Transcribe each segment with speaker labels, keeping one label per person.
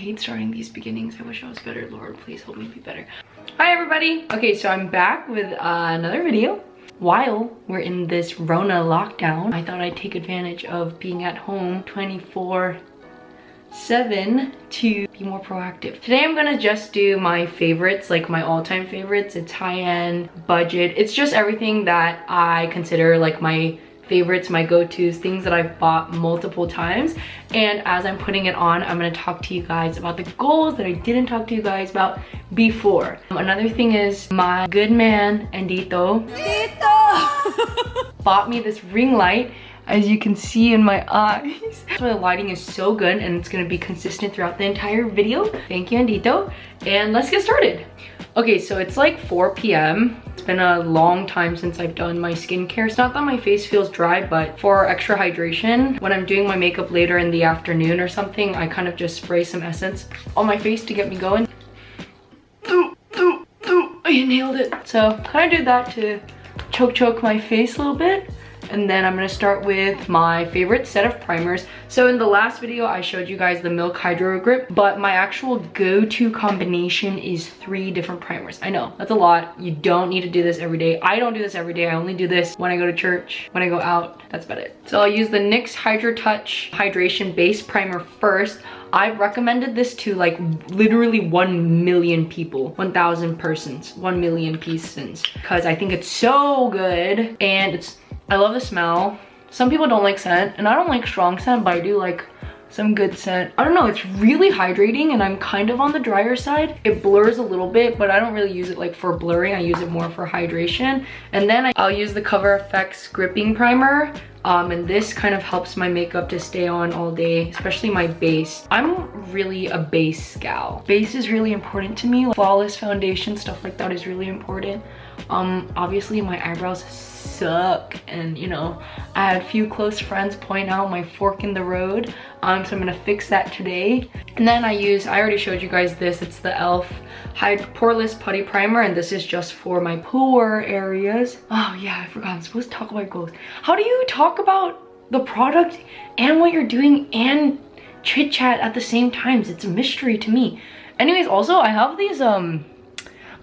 Speaker 1: hate starting these beginnings. I wish I was better. Lord, please help me be better. Hi everybody. Okay, so I'm back with another video. While we're in this Rona lockdown, I thought I'd take advantage of being at home 24/7 to be more proactive. Today I'm gonna just do my favorites, like my all-time favorites. It's high-end, budget. It's just everything that I consider like my favorites, my go-tos, things that I've bought multiple times. And as I'm putting it on, I'm gonna talk to you guys about the goals that I didn't talk to you guys about before. Another thing is my good man, Andito, bought me this ring light, as you can see in my eyes. So the lighting is so good and it's gonna be consistent throughout the entire video. Thank you, Andito. And let's get started. Okay, so it's like 4 p.m. It's been a long time since I've done my skincare. It's not that my face feels dry, but for extra hydration, when I'm doing my makeup later in the afternoon or something, I kind of just spray some essence on my face to get me going. I nailed it. So kind of do that to choke my face a little bit. And then I'm gonna start with my favorite set of primers. So in the last video, I showed you guys the Milk Hydro Grip, but my actual go-to combination is 3 different primers. I know, that's a lot. You don't need to do this every day. I don't do this every day. I only do this when I go to church, when I go out. That's about it. So I'll use the NYX Hydro Touch Hydration Base Primer first. I've recommended this to like literally 1 million people, 1,000 persons, 1 million pieces, because I think it's so good and I love the smell. Some people don't like scent, and I don't like strong scent, but I do like some good scent. I don't know, it's really hydrating, and I'm kind of on the drier side. It blurs a little bit, but I don't really use it like for blurring. I use it more for hydration. And then I'll use the Cover FX Gripping Primer. And this kind of helps my makeup to stay on all day, especially my base. I'm really a base gal. Base is really important to me. Flawless foundation, stuff like that is really important. Obviously my eyebrows suck, and you know, I had a few close friends point out my fork in the road, so I'm gonna fix that today. And then I already showed you guys this, it's the e.l.f. Poreless Putty Primer, and this is just for my pore areas. Oh yeah, I forgot, I'm supposed to talk about goals. How do you talk about the product and what you're doing and chit chat at the same times? It's a mystery to me. Anyways, also I have these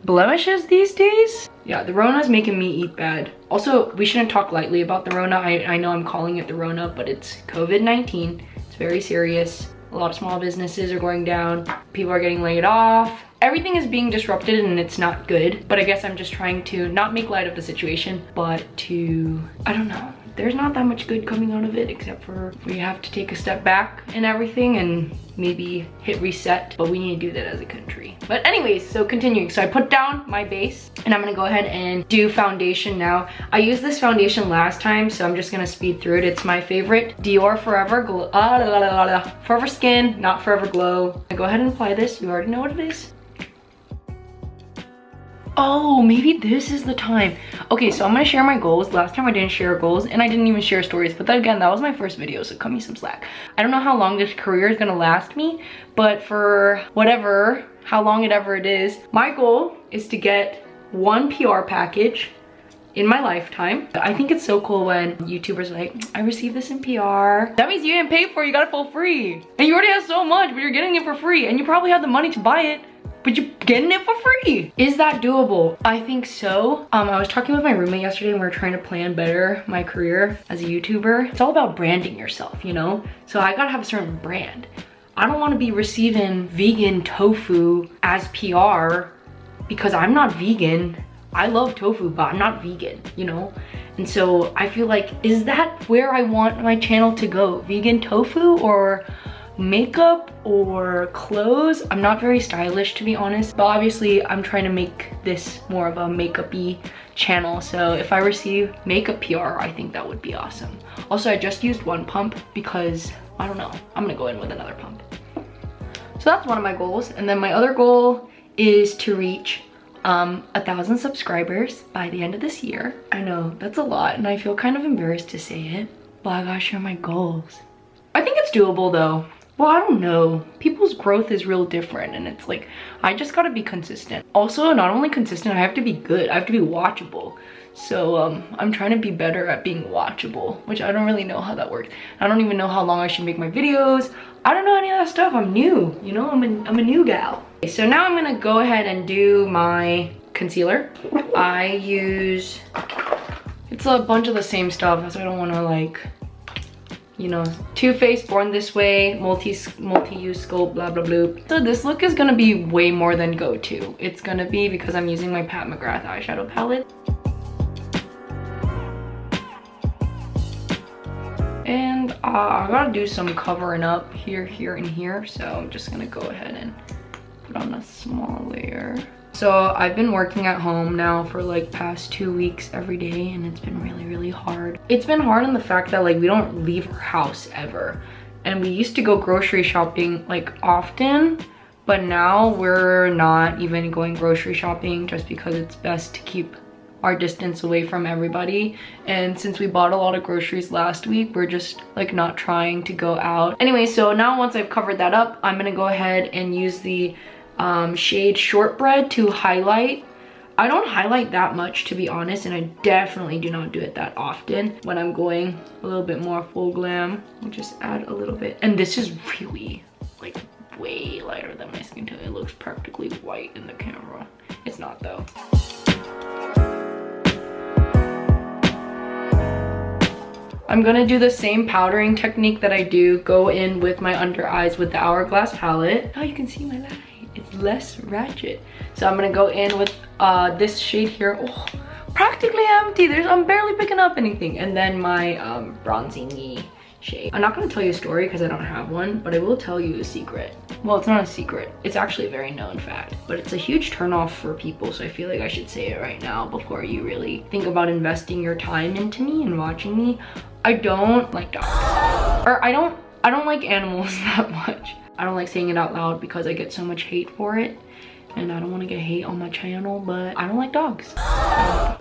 Speaker 1: blemishes these days. Yeah, the Rona's making me eat bad. Also, we shouldn't talk lightly about the Rona. I know I'm calling it the Rona, but it's COVID-19. It's very serious. A lot of small businesses are going down. People are getting laid off. Everything is being disrupted and it's not good. But I guess I'm just trying to not make light of the situation, but to, I don't know. There's not that much good coming out of it, except for we have to take a step back and everything and maybe hit reset, but we need to do that as a country. But anyways, so continuing. So I put down my base and I'm gonna go ahead and do foundation now. I used this foundation last time, so I'm just gonna speed through it. It's my favorite Dior Forever Glow, Forever Skin, not Forever Glow. I go ahead and apply this. You already know what it is. Oh, maybe this is the time. Okay, so I'm gonna share my goals. Last time I didn't share goals and I didn't even share stories, but then again, that was my first video, so cut me some slack. I don't know how long this career is gonna last me, but for whatever, how long it ever it is, my goal is to get 1 PR package in my lifetime. I think it's so cool when YouTubers are like, I received this in PR. That means you didn't pay for it, you got it for free. And you already have so much, but you're getting it for free, and you probably have the money to buy it, but you're getting it for free. Is that doable? I think so. I was talking with my roommate yesterday and we were trying to plan better my career as a YouTuber. It's all about branding yourself, you know? So I gotta have a certain brand. I don't wanna be receiving vegan tofu as PR because I'm not vegan. I love tofu, but I'm not vegan, you know? And so I feel like, is that where I want my channel to go? Vegan tofu or makeup or clothes? I'm not very stylish, to be honest, but obviously I'm trying to make this more of a makeup-y channel, so if I receive makeup PR, I think that would be awesome. Also, I just used 1 pump because I don't know, I'm gonna go in with another pump. So that's one of my goals, and then my other goal is to reach 1,000 subscribers by the end of this year. I know that's a lot and I feel kind of embarrassed to say it, but I gotta share my goals. I think it's doable though. Well, I don't know. People's growth is real different, and it's like, I just gotta be consistent. Also, not only consistent, I have to be good. I have to be watchable. So I'm trying to be better at being watchable, which I don't really know how that works. I don't even know how long I should make my videos. I don't know any of that stuff. I'm new, you know, I'm a new gal. Okay, so now I'm gonna go ahead and do my concealer. I use, it's a bunch of the same stuff, so I don't wanna like, you know, Too Faced, Born This Way, multi-use sculpt, blah blah blah. So this look is gonna be way more than go-to. It's gonna be because I'm using my Pat McGrath eyeshadow palette. And I gotta do some covering up here, here, and here. So I'm just gonna go ahead and put on a small layer. So I've been working at home now for like past 2 weeks every day, and it's been really, really hard. It's been hard in the fact that like we don't leave our house ever. And we used to go grocery shopping like often, but now we're not even going grocery shopping just because it's best to keep our distance away from everybody. And since we bought a lot of groceries last week, we're just like not trying to go out. Anyway, so now once I've covered that up, I'm gonna go ahead and use the shade Shortbread to highlight. I don't highlight that much, to be honest, and I definitely do not do it that often. When I'm going a little bit more full glam, I'll just add a little bit. And this is really like way lighter than my skin tone. It looks practically white in the camera. It's not though. I'm gonna do the same powdering technique that I do, go in with my under eyes with the Hourglass palette. Now you can see my light. It's less ratchet. So I'm gonna go in with this shade here. Oh, practically empty. I'm barely picking up anything. And then my bronzy shade. I'm not gonna tell you a story because I don't have one, but I will tell you a secret. Well, it's not a secret. It's actually a very known fact, but it's a huge turnoff for people. So I feel like I should say it right now before you really think about investing your time into me and watching me. I don't like dogs, or I don't like animals that much. I don't like saying it out loud because I get so much hate for it, and I don't want to get hate on my channel, but I don't like dogs. I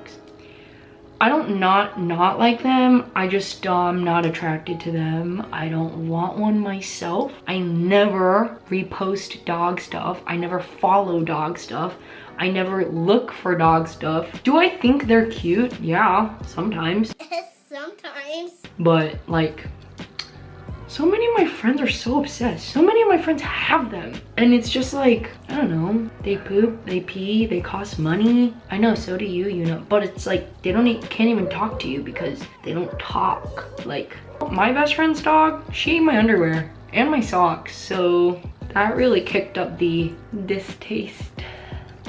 Speaker 1: don't not like them. I just I'm not attracted to them. I don't want one myself. I never repost dog stuff. I never follow dog stuff. I never look for dog stuff. Do I think they're cute? Yeah, sometimes. Sometimes. But like, so many of my friends are so obsessed. So many of my friends have them. And it's just like, I don't know, they poop, they pee, they cost money. I know, so do you know. But it's like, they can't even talk to you because they don't talk. Like, my best friend's dog, she ate my underwear and my socks. So that really kicked up the distaste.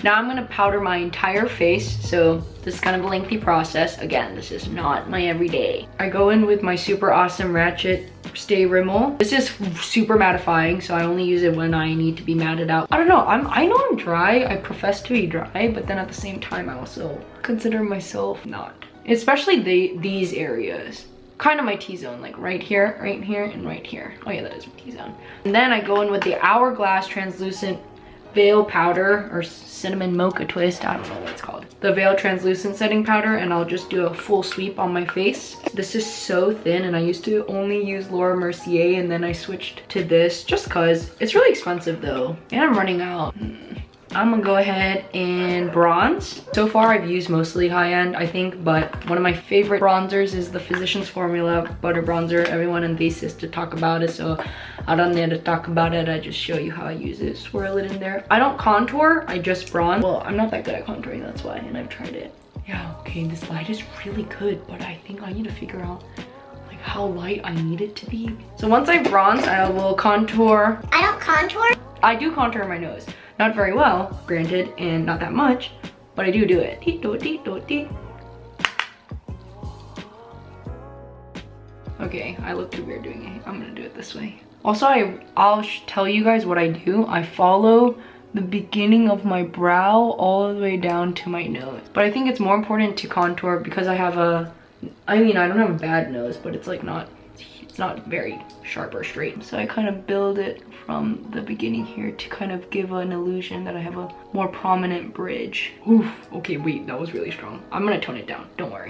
Speaker 1: Now I'm gonna powder my entire face, so this is kind of a lengthy process. Again, this is not my everyday. I go in with my super awesome Ratchet Stay Rimmel. This is super mattifying, so I only use it when I need to be matted out. I don't know, I know I'm dry, I profess to be dry, but then at the same time, I also consider myself not. Especially these areas. Kind of my T-zone, like right here, and right here. Oh yeah, that is my T-zone. And then I go in with the Hourglass translucent veil powder, or cinnamon mocha twist, I don't know what it's called. The veil translucent setting powder, and I'll just do a full sweep on my face. This is so thin, and I used to only use Laura Mercier, and then I switched to this just cause. It's really expensive though, and I'm running out. I'm gonna go ahead and bronze. So far I've used mostly high-end, I think, but one of my favorite bronzers is the Physicians Formula Butter Bronzer. Everyone in thesis to talk about it, so I don't need to talk about it. I just show you how I use it, swirl it in there. I don't contour, I just bronze. Well, I'm not that good at contouring, that's why, and I've tried it. Yeah, okay, this light is really good, but I think I need to figure out like how light I need it to be. So once I bronze, I will contour. I don't contour? I do contour my nose. Not very well, granted, and not that much, but I do it. Okay, I look too weird doing it. I'm gonna do it this way. Also, I'll tell you guys what I do. I follow the beginning of my brow all the way down to my nose. But I think it's more important to contour because I have I mean, I don't have a bad nose, but it's like it's not very sharp or straight. So I kind of build it from the beginning here to kind of give an illusion that I have a more prominent bridge. Oof, okay, wait, that was really strong. I'm gonna tone it down, don't worry.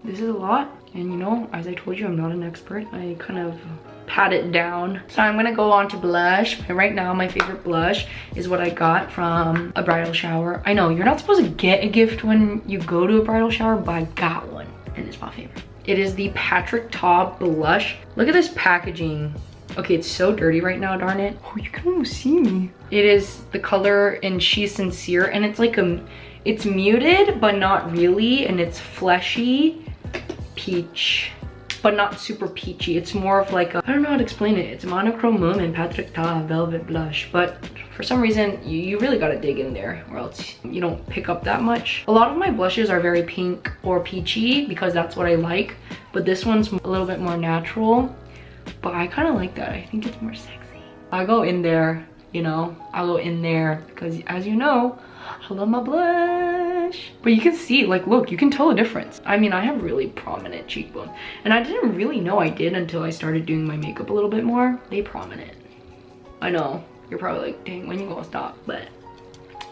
Speaker 1: This is a lot, and you know, as I told you, I'm not an expert. I kind of pat it down. So I'm gonna go on to blush. And right now my favorite blush is what I got from a bridal shower. I know you're not supposed to get a gift when you go to a bridal shower, but I got one and it's my favorite. It is the Patrick Ta blush. Look at this packaging. Okay, it's so dirty right now, darn it. Oh, you can almost see me. It is the color in She's Sincere, and it's like it's muted, but not really, and it's fleshy peach, but not super peachy. It's more of like a, I don't know how to explain it. It's monochrome moon and Patrick Ta velvet blush, but for some reason you really gotta dig in there or else you don't pick up that much. A lot of my blushes are very pink or peachy because that's what I like, but this one's a little bit more natural, but I kind of like that. I think it's more sexy. I go in there, you know, I'll go in there because, as you know, I love my blush. But you can see, like, look, you can tell the difference. I mean, I have really prominent cheekbones, and I didn't really know I did until I started doing my makeup a little bit more. They prominent. I know, you're probably like, dang, when you gonna stop? But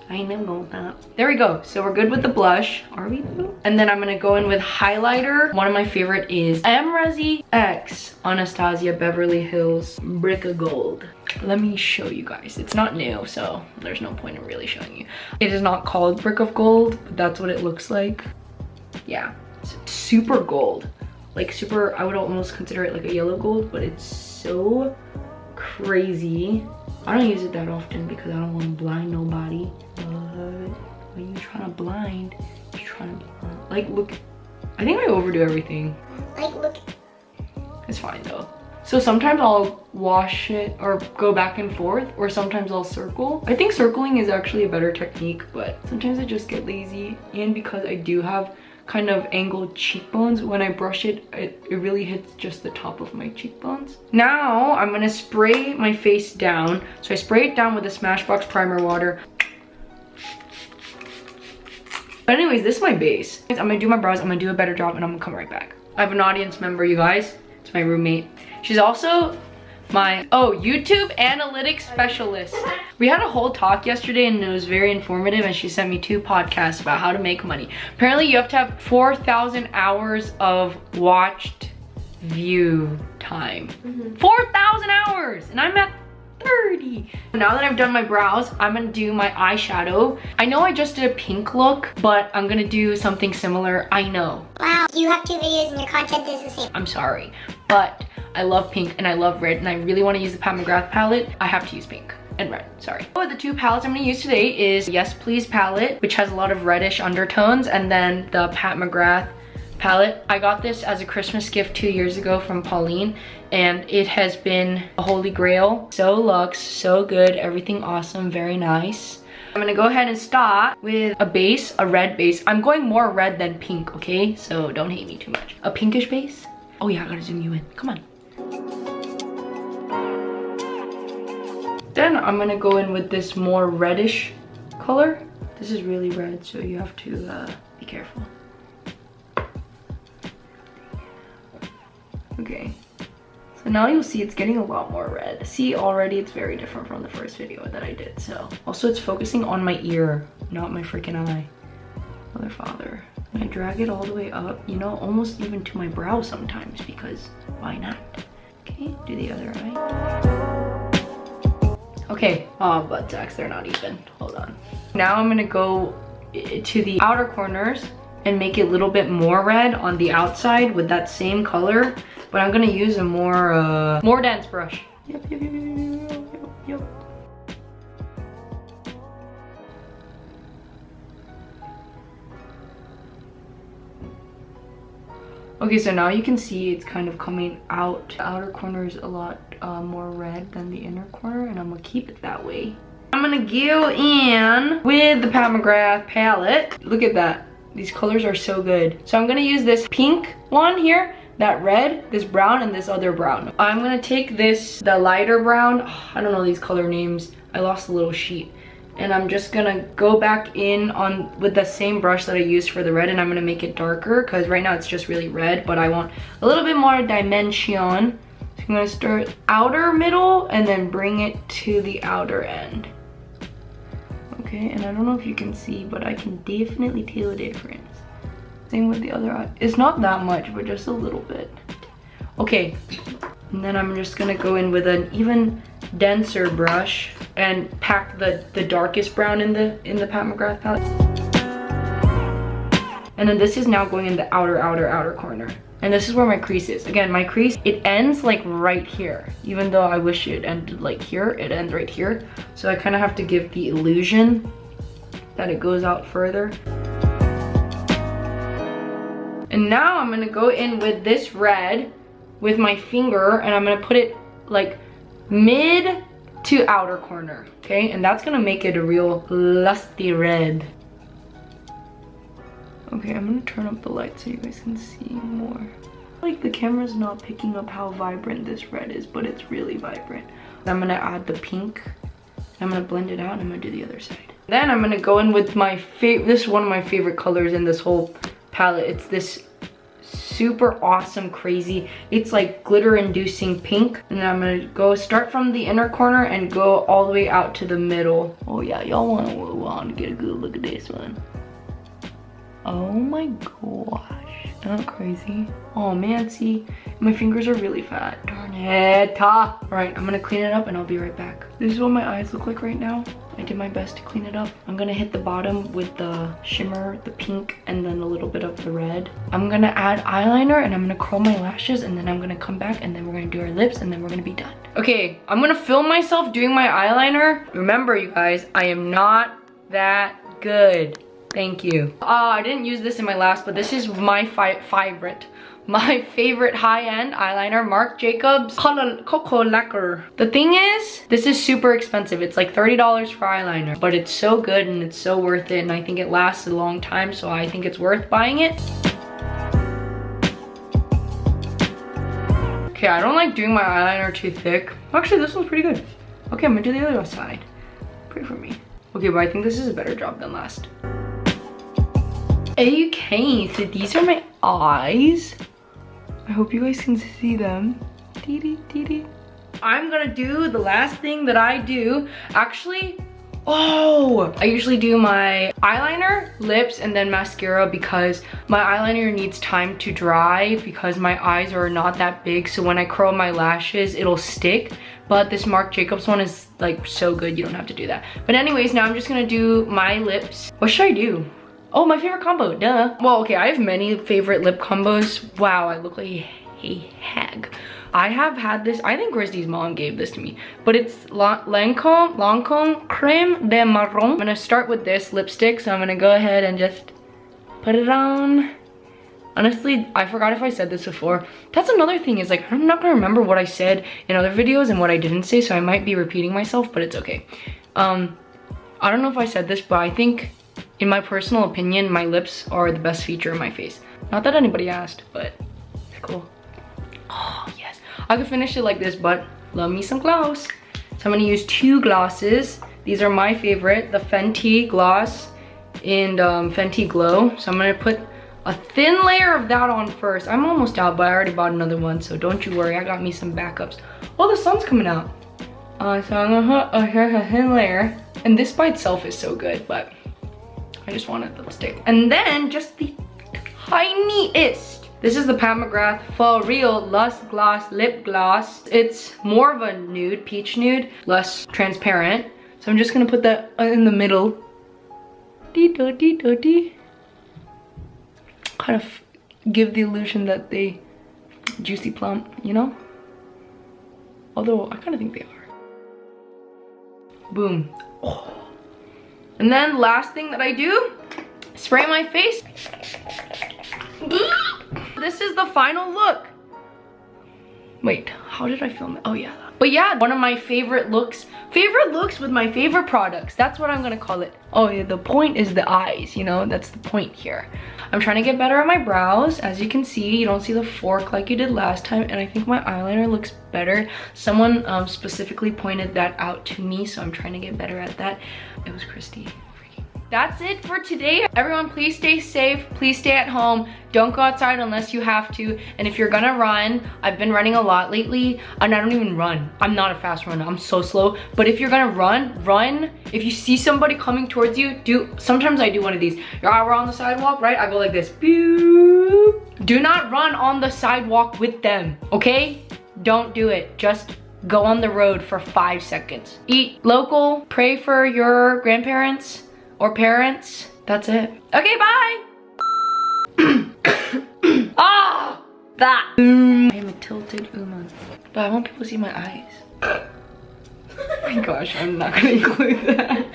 Speaker 1: I ain't never gonna stop. There we go. So we're good with the blush. Are we though? And then I'm gonna go in with highlighter. One of my favorite is Anywayyy X Anastasia Beverly Hills Brick of Gold. Let me show you guys. It's not new, so there's no point in really showing you. It is not called Brick of Gold, but that's what it looks like. Yeah, it's super gold. Like super, I would almost consider it like a yellow gold, but it's so crazy. I don't use it that often because I don't want to blind nobody. But when you're trying to blind, you're trying to blind. Like, look, I think I overdo everything. Like, look. It's fine though. So sometimes I'll wash it or go back and forth, or sometimes I'll circle. I think circling is actually a better technique, but sometimes I just get lazy. And because I do have kind of angled cheekbones, when I brush it, it really hits just the top of my cheekbones. Now I'm gonna spray my face down. So I spray it down with the Smashbox primer water. But anyways, this is my base. I'm gonna do my brows, I'm gonna do a better job, and I'm gonna come right back. I have an audience member, you guys. It's my roommate. She's also my YouTube analytics specialist. We had a whole talk yesterday and it was very informative, and she sent me 2 podcasts about how to make money. Apparently you have to have 4,000 hours of watched view time. 4,000 hours, and I'm at 30. Now that I've done my brows, I'm gonna do my eyeshadow. I know I just did a pink look, but I'm gonna do something similar. I know.
Speaker 2: Wow, you have 2 videos and your content is the same.
Speaker 1: I'm sorry, but I love pink and I love red, and I really want to use the Pat McGrath palette. I have to use pink and red, sorry. Oh, the 2 palettes I'm gonna use today is Yes Please palette, which has a lot of reddish undertones, and then the Pat McGrath palette. I got this as a Christmas gift 2 years ago from Pauline, and it has been a holy grail. So luxe, so good, everything awesome, very nice. I'm gonna go ahead and start with a base, a red base. I'm going more red than pink, okay? So don't hate me too much. A pinkish base. Oh yeah, I gotta zoom you in, come on. Then I'm gonna go in with this more reddish color. This is really red, so you have to be careful. Okay, so now you'll see it's getting a lot more red. See, already it's very different from the first video that I did. So also it's focusing on my ear, not my freaking eye. Mother father. And I drag it all the way up, you know, almost even to my brow sometimes, because why not? Okay, do the other eye. Okay, butt sacks, they're not even. Hold on. Now I'm gonna go to the outer corners and make it a little bit more red on the outside with that same color, but I'm gonna use a more dense brush. Yep. Okay, so now you can see it's kind of coming out. The outer corner is a lot more red than the inner corner, and I'm gonna keep it that way. I'm gonna go in with the Pat McGrath palette. Look at that. These colors are so good. So I'm gonna use this pink one here, that red, this brown, and this other brown. I'm gonna take this, the lighter brown. I don't know these color names. I lost a little sheet. And I'm just gonna go back in on with the same brush that I used for the red, and I'm gonna make it darker because right now it's just really red, but I want a little bit more dimension. So I'm gonna start outer middle and then bring it to the outer end. Okay, and I don't know if you can see, but I can definitely tell a difference. Same with the other eye. It's not that much, but just a little bit. Okay, And then I'm just gonna go in with an even denser brush and pack the darkest brown in the Pat McGrath palette. And then this is now going in the outer corner. And this is where my crease is. Again, my crease, it ends like right here. Even though I wish it ended like here, it ends right here. So I kind of have to give the illusion that it goes out further. And now I'm gonna go in with this red with my finger, and I'm gonna put it like mid to outer corner, okay? And that's gonna make it a real lusty red. Okay, I'm gonna turn up the light so you guys can see more. Like the camera's not picking up how vibrant this red is, but it's really vibrant. I'm gonna add the pink. I'm gonna blend it out and I'm gonna do the other side. Then I'm gonna go in with my favorite, this is one of my favorite colors in this whole palette. It's this super awesome, crazy, it's like glitter inducing pink. And then I'm gonna go start from the inner corner and go all the way out to the middle. Oh yeah, y'all want to get a good look at this one. Oh my gosh, isn't that crazy? Oh man, see, my fingers are really fat, darn it. All right, I'm gonna clean it up and I'll be right back. This is what my eyes look like right now. I did my best to clean it up. I'm gonna hit the bottom with the shimmer, the pink, and then a little bit of the red. I'm gonna add eyeliner and I'm gonna curl my lashes, and then I'm gonna come back and then we're gonna do our lips and then we're gonna be done. Okay, I'm gonna film myself doing my eyeliner. Remember you guys, I am not that good. Thank you. I didn't use this in my last, but this is my favorite high-end eyeliner, Marc Jacobs Cocoa Lacquer. The thing is, this is super expensive. It's like $30 for eyeliner, but it's so good and it's so worth it, and I think it lasts a long time, so I think it's worth buying it. Okay, I don't like doing my eyeliner too thick. Actually, this one's pretty good. Okay, I'm gonna do the other side. Pray for me. Okay, but I think this is a better job than last. Okay, so these are my eyes. I hope you guys can see them. I'm gonna do the last thing that I do. Actually, I usually do my eyeliner, lips, and then mascara because my eyeliner needs time to dry because my eyes are not that big. So when I curl my lashes, it'll stick. But this Marc Jacobs one is like so good, you don't have to do that. But anyways, now I'm just gonna do my lips. What should I do? Oh, my favorite combo, duh. Well, okay, I have many favorite lip combos. Wow, I look like a hag. I have had this, I think Christy's mom gave this to me, but it's Lancome Creme de Marron. I'm gonna start with this lipstick, so I'm gonna go ahead and just put it on. Honestly, I forgot if I said this before. That's another thing, is like, I'm not gonna remember what I said in other videos and what I didn't say, so I might be repeating myself, but it's okay. I don't know if I said this, but I think, in my personal opinion, my lips are the best feature of my face. Not that anybody asked, but it's cool. Oh, yes. I could finish it like this, but love me some gloss. So I'm gonna use two glosses. These are my favorite, the Fenty gloss and Fenty Glow. So I'm gonna put a thin layer of that on first. I'm almost out, but I already bought another one, so don't you worry, I got me some backups. Oh, the sun's coming out. So I'm gonna put a thin layer. And this by itself is so good, but I just wanted the lipstick. And then just the tiniest. This is the Pat McGrath For Real Lust Gloss Lip Gloss. It's more of a nude, peach nude, less transparent. So I'm just gonna put that in the middle. Kind of give the illusion that they juicy plump, you know? Although I kind of think they are. Boom. Oh. And then last thing that I do, spray my face. This is the final look. Wait, how did I film it? Oh yeah. But yeah, one of my favorite looks with my favorite products. That's what I'm gonna call it. Oh yeah, the point is the eyes, you know, that's the point here. I'm trying to get better at my brows. As you can see, you don't see the fork like you did last time, and I think my eyeliner looks better. Someone specifically pointed that out to me, so I'm trying to get better at that. It was Christy. That's it for today. Everyone, please stay safe. Please stay at home. Don't go outside unless you have to. And if you're gonna run, I've been running a lot lately, and I don't even run. I'm not a fast runner. I'm so slow. But if you're gonna run. If you see somebody coming towards you, sometimes I do one of these. We're on the sidewalk, right? I go like this. Do not run on the sidewalk with them, okay? don't do it. Just go on the road for 5 seconds. Eat local, pray for your grandparents or parents. That's it. Okay, bye. Ah, that. I am a tilted Uma. But I want people to see my eyes. Oh my gosh, I'm not gonna include that.